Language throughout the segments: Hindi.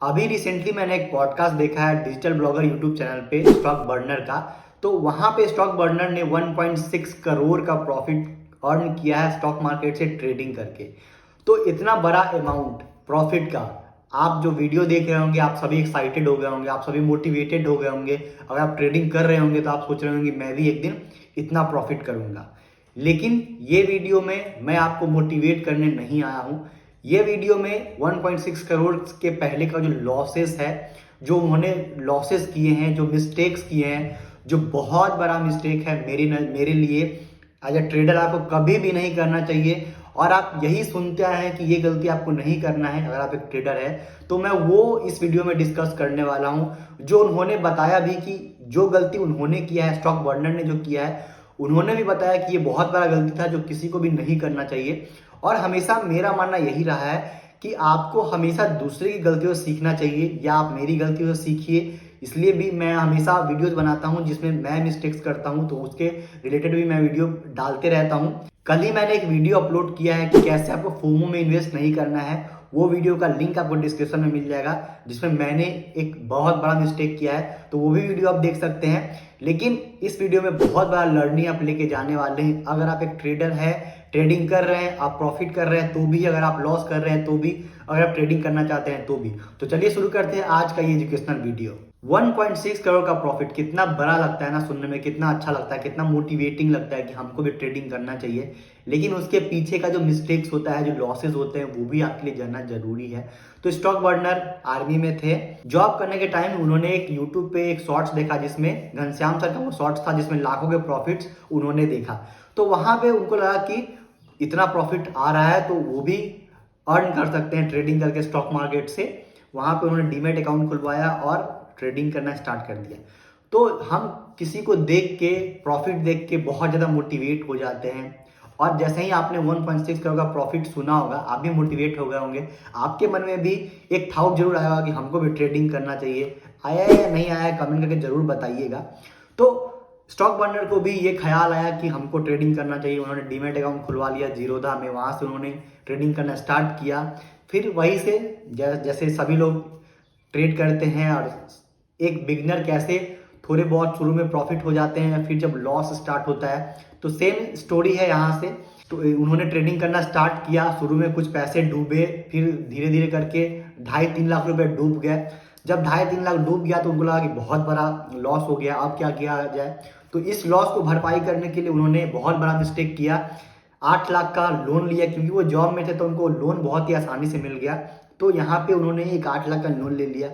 अभी रिसेंटली मैंने एक पॉडकास्ट देखा है डिजिटल ब्लॉगर यूट्यूब चैनल पे स्टॉक बर्नर का। तो वहां पे स्टॉक बर्नर ने 1.6 करोड़ का प्रॉफिट अर्न किया है स्टॉक मार्केट से ट्रेडिंग करके। तो इतना बड़ा अमाउंट प्रॉफिट का आप जो वीडियो देख रहे होंगे, आप सभी एक्साइटेड हो गए होंगे, आप सभी मोटिवेटेड हो गए होंगे। अगर आप ट्रेडिंग कर रहे होंगे तो आप सोच रहे होंगे मैं भी एक दिन इतना प्रॉफिट करूंगा। लेकिन ये वीडियो में मैं आपको मोटिवेट करने नहीं आया हूं। ये वीडियो में 1.6 करोड़ के पहले का जो लॉसेस है, जो उन्होंने लॉसेस किए हैं, जो मिस्टेक्स किए हैं, जो बहुत बड़ा मिस्टेक है मेरे लिए एज अ ट्रेडर आपको कभी भी नहीं करना चाहिए। और आप यही सुनते आए हैं कि ये गलती आपको नहीं करना है अगर आप एक ट्रेडर है। तो मैं वो इस वीडियो में डिस्कस करने वाला हूं जो उन्होंने बताया भी कि जो गलती उन्होंने किया है, स्टॉक बर्नर ने जो किया है, उन्होंने भी बताया कि ये बहुत बड़ा गलती था जो किसी को भी नहीं करना चाहिए। और हमेशा मेरा मानना यही रहा है कि आपको हमेशा दूसरे की गलतियों से सीखना चाहिए, या आप मेरी गलतियों से सीखिए। इसलिए भी मैं हमेशा वीडियोस बनाता हूं जिसमें मैं मिस्टेक्स करता हूं, तो उसके रिलेटेड भी मैं वीडियो डालते रहता हूं। कल ही मैंने एक वीडियो अपलोड किया है कि कैसे आपको फोमो में इन्वेस्ट नहीं करना है। वो वीडियो का लिंक आपको डिस्क्रिप्शन में मिल जाएगा, जिसमें मैंने एक बहुत बड़ा मिस्टेक किया है, तो वो भी वीडियो आप देख सकते हैं। लेकिन इस वीडियो में बहुत बड़ा लर्निंग आप लेके जाने वाले हैं। अगर आप एक ट्रेडर है, ट्रेडिंग कर रहे हैं, आप प्रॉफिट कर रहे हैं तो भी, अगर आप लॉस कर रहे हैं तो भी, अगर आप ट्रेडिंग करना चाहते हैं तो भी। तो चलिए शुरू करते हैं आज का ये एजुकेशनल वीडियो। 1.6 करोड़ का प्रॉफिट कितना बड़ा लगता है ना सुनने में, कितना अच्छा लगता है, कितना मोटिवेटिंग लगता है कि हमको भी ट्रेडिंग करना चाहिए। लेकिन उसके पीछे का जो मिस्टेक्स होता है, जो लॉसेस होते हैं, वो भी आपके लिए जानना जरूरी है। तो स्टॉक बर्नर आर्मी में थे। जॉब करने के टाइम उन्होंने एक यूट्यूब पे एक शॉर्ट्स देखा जिसमें घनश्याम सर का वो शॉर्ट्स था जिसमें लाखों के प्रॉफिट्स उन्होंने देखा। तो वहां पे उनको लगा कि इतना प्रॉफिट आ रहा है तो वो भी अर्न कर सकते हैं ट्रेडिंग करके स्टॉक मार्केट से। वहां पे उन्होंने डीमेट अकाउंट खुलवाया और ट्रेडिंग करना स्टार्ट कर दिया। तो हम किसी को देख के, प्रॉफिट देख के बहुत ज्यादा मोटिवेट हो जाते हैं। और जैसे ही आपने 1.6 करोड़ का प्रॉफिट सुना होगा, आप भी मोटिवेट हो गए होंगे। आपके मन में भी एक थाउट जरूर आया होगा कि हमको भी ट्रेडिंग करना चाहिए। आया है या नहीं आया है कमेंट करके जरूर बताइएगा। तो स्टॉक बर्नर को भी ये ख्याल आया कि हमको ट्रेडिंग करना चाहिए। उन्होंने डीमेट अकाउंट खुलवा लिया जीरोधा में, वहां से उन्होंने ट्रेडिंग करना स्टार्ट किया। फिर वहीं से जैसे सभी लोग ट्रेड करते हैं, और एक बिगनर कैसे थोड़े बहुत शुरू में प्रॉफिट हो जाते हैं, फिर जब लॉस स्टार्ट होता है, तो सेम स्टोरी है यहाँ से। तो उन्होंने ट्रेडिंग करना स्टार्ट किया, शुरू में कुछ पैसे डूबे, फिर धीरे धीरे करके 2.5-3 लाख रुपए डूब गए। जब 2.5-3 लाख डूब गया तो उनको लगा कि बहुत बड़ा लॉस हो गया, अब क्या किया जाए। तो इस लॉस को भरपाई करने के लिए उन्होंने बहुत बड़ा मिस्टेक किया। 8 लाख का लोन लिया, क्योंकि वो जॉब में थे तो उनको लोन बहुत ही आसानी से मिल गया। तो यहाँ पे उन्होंने एक 8 लाख का लोन ले लिया।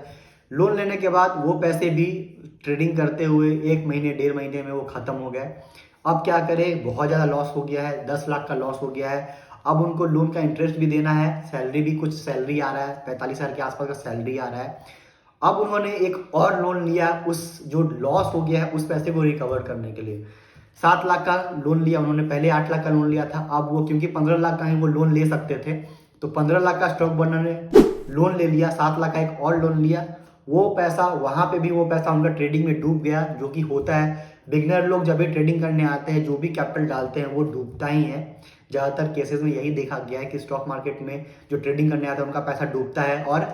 लोन लेने के बाद वो पैसे भी ट्रेडिंग करते हुए 1 महीने 1.5 महीने में वो खत्म हो गए। अब क्या करें, बहुत ज़्यादा लॉस हो गया है, 10 लाख का लॉस हो गया है। अब उनको लोन का इंटरेस्ट भी देना है, सैलरी भी कुछ सैलरी आ रहा है, 45 हज़ार के आसपास का सैलरी आ रहा है। अब उन्होंने एक और लोन लिया, उस जो लॉस हो गया है उस पैसे को रिकवर करने के लिए 7 लाख का लोन लिया उन्होंने। पहले 8 लाख का लोन लिया था, अब वो क्योंकि 15 लाख का ही वो लोन ले सकते थे, तो 15 लाख का स्टॉक बर्नर ने लोन ले लिया, 7 लाख का एक और लोन लिया। वो पैसा, वहां पे भी वो पैसा उनका ट्रेडिंग में डूब गया, जो कि होता है। बिगनर लोग जब भी ट्रेडिंग करने आते हैं, जो भी कैपिटल डालते हैं वो डूबता ही है। ज्यादातर केसेस में यही देखा गया है कि स्टॉक मार्केट में जो ट्रेडिंग करने आते हैं उनका पैसा डूबता है। और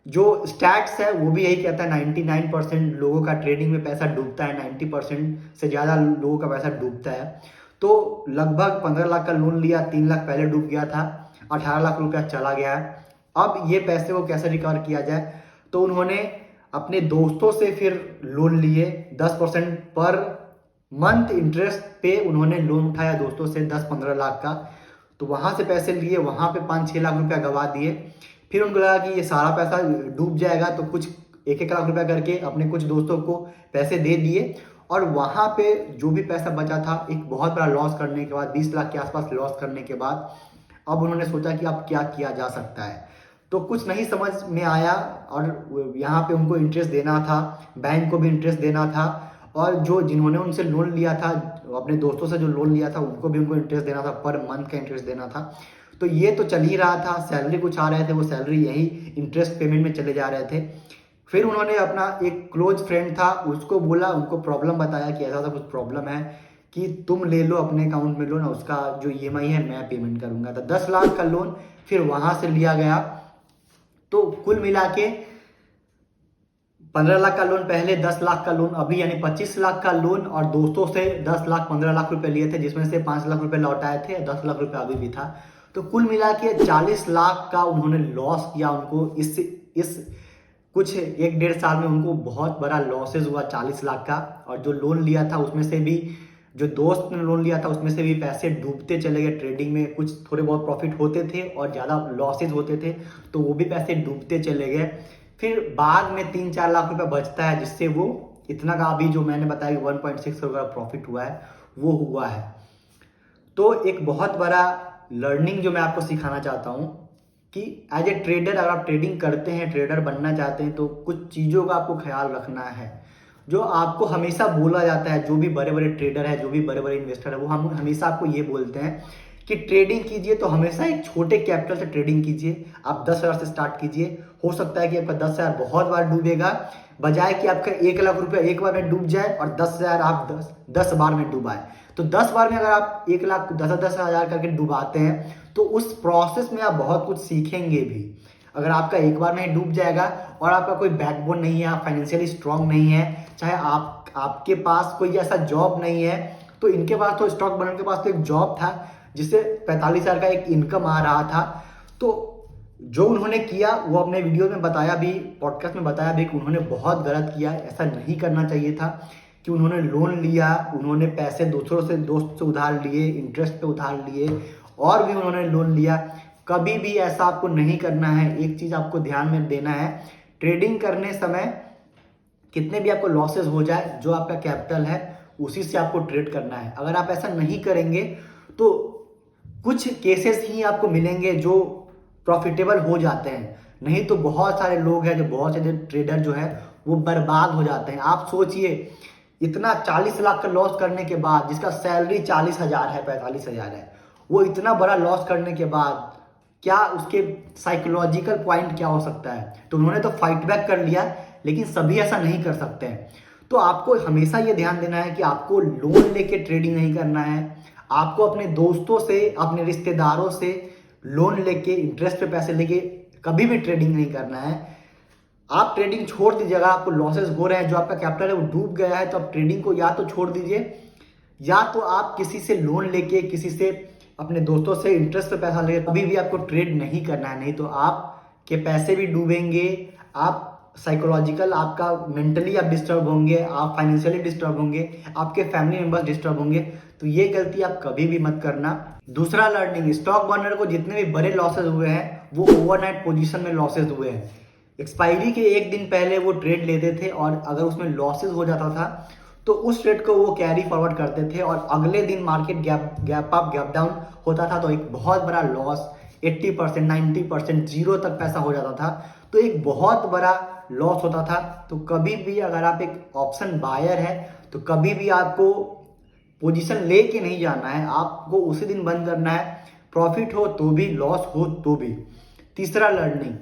जो स्टैट्स है वो भी यही कहता है, 99% लोगों का ट्रेडिंग में पैसा डूबता है, 90% से ज़्यादा लोगों का पैसा डूबता है। तो लगभग 15 लाख का लोन लिया, 3 लाख पहले डूब गया था, 18 लाख रुपया चला गया है। अब ये पैसे को कैसे रिकवर किया जाए, तो उन्होंने अपने दोस्तों से फिर लोन लिए, 10% पर मंथ इंटरेस्ट पे उन्होंने लोन उठाया दोस्तों से 10-15 लाख का। तो वहां से पैसे लिए, वहां पे 5-6 लाख रुपया गवा दिए। फिर उनको लगा कि ये सारा पैसा डूब जाएगा, तो कुछ 1-1 लाख रुपया करके अपने कुछ दोस्तों को पैसे दे दिए। और वहां पे जो भी पैसा बचा था, एक बहुत बड़ा लॉस करने के बाद, 20 लाख के आसपास लॉस करने के बाद, अब उन्होंने सोचा कि अब क्या किया जा सकता है। तो कुछ नहीं समझ में आया, और यहाँ पे उनको इंटरेस्ट देना था, बैंक को भी इंटरेस्ट देना था, और जो जिन्होंने उनसे लोन लिया था, अपने दोस्तों से जो लोन लिया था, उनको भी उनको इंटरेस्ट देना था, पर मंथ का इंटरेस्ट देना था। तो ये तो चल ही रहा था, सैलरी कुछ आ रहे थे, वो सैलरी यही इंटरेस्ट पेमेंट में चले जा रहे थे। फिर उन्होंने अपना एक क्लोज फ्रेंड था उसको बोला, उनको प्रॉब्लम बताया कि ऐसा ऐसा कुछ प्रॉब्लम है, कि तुम ले लो अपने अकाउंट में लोन, उसका जो ईएमआई है मैं पेमेंट करूंगा। तो 10 लाख का लोन फिर वहां से लिया गया। तो कुल मिला के 15 लाख का लोन पहले, 10 लाख का लोन अभी, यानी 25 लाख का लोन, और दोस्तों से 10 लाख 15 लाख रुपए लिए थे, जिसमें से 5 लाख रुपए लौटाए थे, 10 लाख रुपए अभी भी था। तो कुल मिला के 40 लाख का उन्होंने लॉस किया। उनको इस कुछ 1-1.5 साल में उनको बहुत बड़ा लॉसेज हुआ 40 लाख का। और जो लोन लिया था उसमें से भी, जो दोस्त ने लोन लिया था उसमें से भी पैसे डूबते चले गए ट्रेडिंग में। कुछ थोड़े बहुत प्रॉफिट होते थे और ज़्यादा लॉसेज होते थे, तो वो भी पैसे डूबते चले गए। फिर बाद में 3-4 लाख रुपए बचता है, जिससे वो इतना का अभी जो मैंने बताया 1.6 करोड़ का प्रॉफिट हुआ है वो हुआ है। तो एक बहुत बड़ा लर्निंग जो मैं आपको सिखाना चाहता हूँ कि एज ए ट्रेडर, अगर आप ट्रेडिंग करते हैं, ट्रेडर बनना चाहते हैं, तो कुछ चीज़ों का आपको ख्याल रखना है। जो आपको हमेशा बोला जाता है, जो भी बड़े बड़े ट्रेडर है, जो भी बड़े बड़े इन्वेस्टर है, वो हम हमेशा आपको ये बोलते हैं कि ट्रेडिंग कीजिए तो हमेशा एक छोटे कैपिटल से ट्रेडिंग कीजिए। आप 10,000 से स्टार्ट कीजिए। हो सकता है कि आपका 10,000 बहुत बार डूबेगा, बजाय कि आपका 1 लाख रुपया एक बार में डूब जाए और 10,000 आप 10 बार में डूबाए। तो 10 बार में अगर आप 1 लाख 10,000 करके डुबाते हैं, तो उस प्रोसेस में आप बहुत कुछ सीखेंगे भी। अगर आपका एक बार में डूब जाएगा और आपका कोई बैकबोन नहीं है, आप फाइनेंशियली स्ट्रांग नहीं है, चाहे आपके पास कोई ऐसा जॉब नहीं है, तो इनके पास तो, स्टॉक बर्नर के पास तो एक जॉब था जिससे 45,000 का एक इनकम आ रहा था। तो जो उन्होंने किया वो अपने वीडियो में बताया भी, पॉडकास्ट में बताया भी कि उन्होंने बहुत गलत किया, ऐसा नहीं करना चाहिए था। कि उन्होंने लोन लिया, उन्होंने पैसे दूसरों से, दोस्त से उधार लिए, इंटरेस्ट पे उधार लिए, और भी उन्होंने लोन लिया। कभी भी ऐसा आपको नहीं करना है। एक चीज़ आपको ध्यान में देना है, ट्रेडिंग करने समय कितने भी आपको लॉसेस हो जाए, जो आपका कैपिटल है उसी से आपको ट्रेड करना है। अगर आप ऐसा नहीं करेंगे तो कुछ केसेस ही आपको मिलेंगे जो प्रॉफिटेबल हो जाते हैं, नहीं तो बहुत सारे लोग हैं, जो बहुत सारे ट्रेडर जो है वो बर्बाद हो जाते हैं। आप सोचिए, इतना 40 लाख का लॉस करने के बाद, जिसका सैलरी 40,000 है, 45,000 है, वो इतना बड़ा लॉस करने के बाद क्या उसके साइकोलॉजिकल पॉइंट क्या हो सकता है। तो उन्होंने तो फाइट बैक कर लिया, लेकिन सभी ऐसा नहीं कर सकते हैं। तो आपको हमेशा ये ध्यान देना है कि आपको लोन लेके ट्रेडिंग नहीं करना है। आपको अपने दोस्तों से, अपने रिश्तेदारों से लोन लेके, इंटरेस्ट पे पैसे लेके कभी भी ट्रेडिंग नहीं करना है। आप ट्रेडिंग छोड़ दीजिएगा, आपको लॉसेस हो रहे हैं, जो आपका कैपिटल है वो डूब गया है, तो आप ट्रेडिंग को या तो छोड़ दीजिए, या तो आप किसी से लोन लेके, किसी से, अपने दोस्तों से इंटरेस्ट पे पैसा लेके कभी भी आपको ट्रेड नहीं करना है। नहीं तो आपके पैसे भी डूबेंगे, आप साइकोलॉजिकल, आपका मेंटली आप डिस्टर्ब होंगे, आप फाइनेंशियली डिस्टर्ब होंगे, आपके फैमिली मेंबर्स डिस्टर्ब होंगे। तो ये गलती आप कभी भी मत करना। दूसरा लर्निंग, स्टॉक बर्नर को जितने भी बड़े लॉसेस हुए हैं वो ओवरनाइट पोजीशन में लॉसेस हुए हैं। एक्सपायरी के एक दिन पहले वो ट्रेड लेते थे, और अगर उसमें लॉसेस हो जाता था तो उस ट्रेड को वो कैरी फॉरवर्ड करते थे, और अगले दिन market gap up gap down होता था, तो एक बहुत बड़ा लॉस, 80%, 90%, जीरो तक पैसा हो जाता था। तो एक बहुत बड़ा लॉस होता था। तो कभी भी अगर आप एक ऑप्शन बायर है, तो कभी भी आपको पोजीशन लेके नहीं जाना है, आपको उसी दिन बंद करना है, प्रॉफिट हो तो भी, लॉस हो तो भी। तीसरा लर्निंग,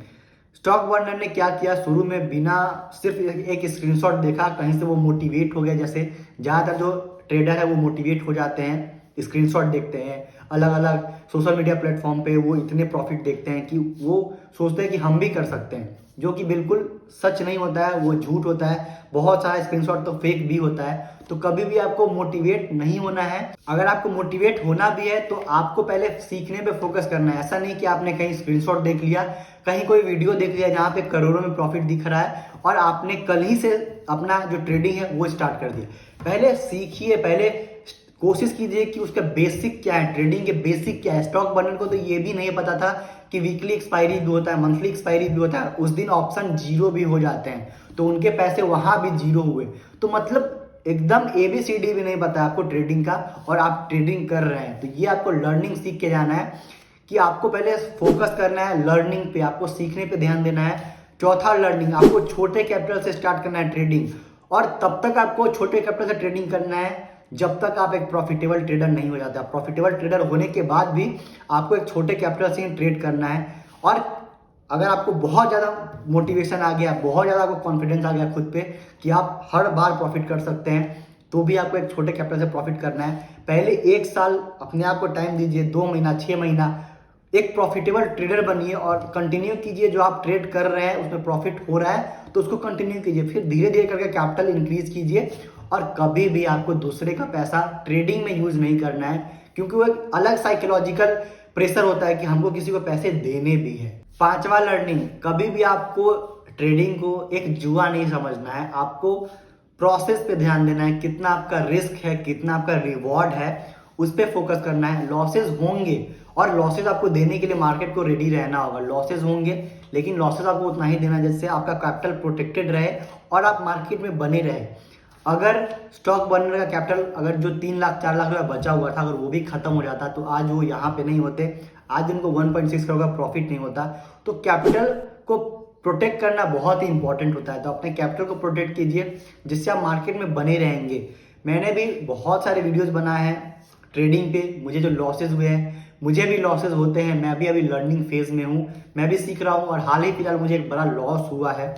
स्टॉक बर्नर ने क्या किया, शुरू में बिना, सिर्फ एक स्क्रीनशॉट देखा, कहीं से वो मोटिवेट हो गया। जैसे ज़्यादातर जो ट्रेडर है वो मोटिवेट हो जाते हैं, स्क्रीनशॉट देखते हैं, अलग अलग सोशल मीडिया प्लेटफॉर्म पे वो इतने प्रॉफिट देखते हैं कि वो सोचते हैं कि हम भी कर सकते हैं, जो कि बिल्कुल सच नहीं होता है, वो झूठ होता है। बहुत सारा स्क्रीनशॉट तो फेक भी होता है। तो कभी भी आपको मोटिवेट नहीं होना है। अगर आपको मोटिवेट होना भी है तो आपको पहले सीखने पे फोकस करना है। ऐसा नहीं कि आपने कहीं स्क्रीनशॉट देख लिया, कहीं कोई वीडियो देख लिया जहाँ पे करोड़ों में प्रॉफिट दिख रहा है, और आपने कल ही से अपना जो ट्रेडिंग है वो स्टार्ट कर दिया। पहले सीखिए, पहले कोशिश कीजिए कि उसका बेसिक क्या है, ट्रेडिंग के बेसिक क्या है। स्टॉक बर्नर को तो ये भी नहीं पता था कि वीकली एक्सपायरी भी होता है, मंथली एक्सपायरी भी होता है, उस दिन ऑप्शन जीरो भी हो जाते हैं, तो उनके पैसे वहां भी जीरो हुए। तो मतलब एकदम ABCD भी नहीं पता आपको ट्रेडिंग का, और आप ट्रेडिंग कर रहे हैं। तो ये आपको लर्निंग सीख के जाना है कि आपको पहले फोकस करना है लर्निंग पे, आपको सीखने पे ध्यान देना है। चौथा लर्निंग, आपको छोटे कैपिटल से स्टार्ट करना है ट्रेडिंग, और तब तक आपको छोटे कैपिटल से ट्रेडिंग करना है जब तक आप एक प्रॉफिटेबल ट्रेडर नहीं हो जाता। प्रॉफिटेबल ट्रेडर होने के बाद भी आपको एक छोटे कैपिटल से ही ट्रेड करना है। और अगर आपको बहुत ज़्यादा मोटिवेशन आ गया, बहुत ज़्यादा आपको कॉन्फिडेंस आ गया खुद पे कि आप हर बार प्रॉफिट कर सकते हैं, तो भी आपको एक छोटे कैपिटल से प्रॉफिट करना है। पहले 1 साल अपने आप को टाइम दीजिए, 2 महीना, 6 महीना, एक प्रॉफिटेबल ट्रेडर बनिए और कंटिन्यू कीजिए। जो आप ट्रेड कर रहे हैं उसमें प्रॉफिट हो रहा है तो उसको कंटिन्यू कीजिए, फिर धीरे धीरे करके कैपिटल इंक्रीज कीजिए। और कभी भी आपको दूसरे का पैसा ट्रेडिंग में यूज नहीं करना है, क्योंकि वो एक अलग साइकोलॉजिकल प्रेशर होता है कि हमको किसी को पैसे देने भी है। पांचवा लर्निंग, कभी भी आपको ट्रेडिंग को एक जुआ नहीं समझना है, आपको प्रोसेस पे ध्यान देना है। कितना आपका रिस्क है, कितना आपका रिवॉर्ड है, उस पर फोकस करना है। लॉसेस होंगे और लॉसेस आपको देने के लिए मार्केट को रेडी रहना होगा। लॉसेस होंगे लेकिन लॉसेस आपको उतना ही देना जिससे आपका कैपिटल प्रोटेक्टेड रहे और आप मार्केट में बने रहे। अगर स्टॉक बर्नर का कैपिटल अगर जो 3 लाख 4 लाख रुपया बचा हुआ था, अगर वो भी खत्म हो जाता तो आज वो यहाँ पे नहीं होते, आज उनको 1.6 करोड़ का प्रॉफिट नहीं होता। तो कैपिटल को प्रोटेक्ट करना बहुत ही इंपॉर्टेंट होता है। तो अपने कैपिटल को प्रोटेक्ट कीजिए जिससे आप मार्केट में बने रहेंगे। मैंने भी बहुत सारे वीडियोस बनाए हैं ट्रेडिंग पे, मुझे जो लॉसेज हुए हैं, मुझे भी लॉसेज होते हैं, मैं भी अभी लर्निंग फेज में हूँ, मैं भी सीख रहा हूँ और हाल ही फिलहाल मुझे एक बड़ा लॉस हुआ है।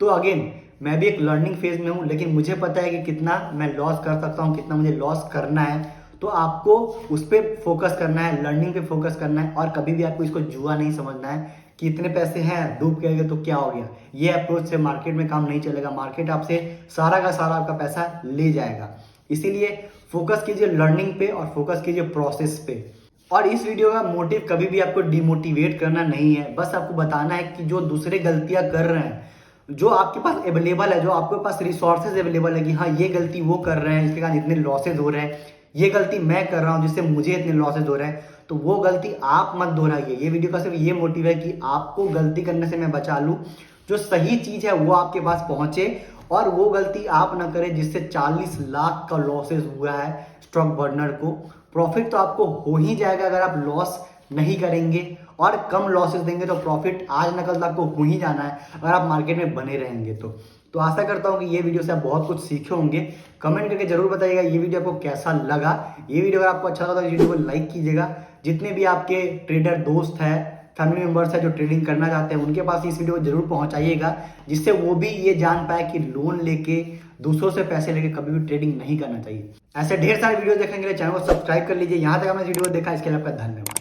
तो अगेन मैं भी एक लर्निंग फेज में हूँ, लेकिन मुझे पता है कि कितना मैं लॉस कर सकता हूँ, कितना मुझे लॉस करना है। तो आपको उस पर फोकस करना है, लर्निंग पे फोकस करना है और कभी भी आपको इसको जुआ नहीं समझना है कि इतने पैसे हैं डूब गए तो क्या हो गया। ये अप्रोच से मार्केट में काम नहीं चलेगा, मार्केट आपसे सारा का सारा आपका पैसा ले जाएगा। इसीलिए फोकस कीजिए लर्निंग पे और फोकस कीजिए प्रोसेस पे। और इस वीडियो का मोटिव कभी भी आपको डिमोटिवेट करना नहीं है, बस आपको बताना है कि जो दूसरे गलतियां कर रहे हैं, जो आपके पास अवेलेबल है, जो आपके पास रिसोर्सेज अवेलेबल है कि हाँ ये गलती वो कर रहे हैं इसके कारण इतने लॉसेज हो रहे हैं, ये गलती मैं कर रहा हूँ जिससे मुझे इतने लॉसेज हो रहे हैं, तो वो गलती आप मत दोहराइए। ये वीडियो का सिर्फ ये मोटिव है कि आपको गलती करने से मैं बचा लूँ, जो सही चीज़ है वो आपके पास पहुंचे और वो गलती आप ना करें जिससे 40 लाख का लॉसेज हुआ है स्टॉक बर्नर को। प्रॉफिट तो आपको हो ही जाएगा अगर आप लॉस नहीं करेंगे और कम लॉसेस देंगे, तो प्रॉफिट आज न कल तो आपको हो ही जाना है अगर आप मार्केट में बने रहेंगे तो आशा करता हूँ कि ये वीडियो से आप बहुत कुछ सीखे होंगे। कमेंट करके जरूर बताइएगा ये वीडियो आपको कैसा लगा। ये वीडियो अगर आपको अच्छा लगा तो इस वीडियो को लाइक कीजिएगा। जितने भी आपके ट्रेडर दोस्त हैं, फैमिली मेंबर्स है जो ट्रेडिंग करना चाहते हैं, उनके पास इस वीडियो को जरूर पहुंचाइएगा, जिससे वो भी ये जान पाए कि लोन लेके दूसरों से पैसे लेके कभी भी ट्रेडिंग नहीं करना चाहिए। ऐसे ढेर सारे वीडियो देखने के लिए चैनल को सब्सक्राइब कर लीजिए। यहाँ तक हमने वीडियो देखा, इसके लिए आपका धन्यवाद।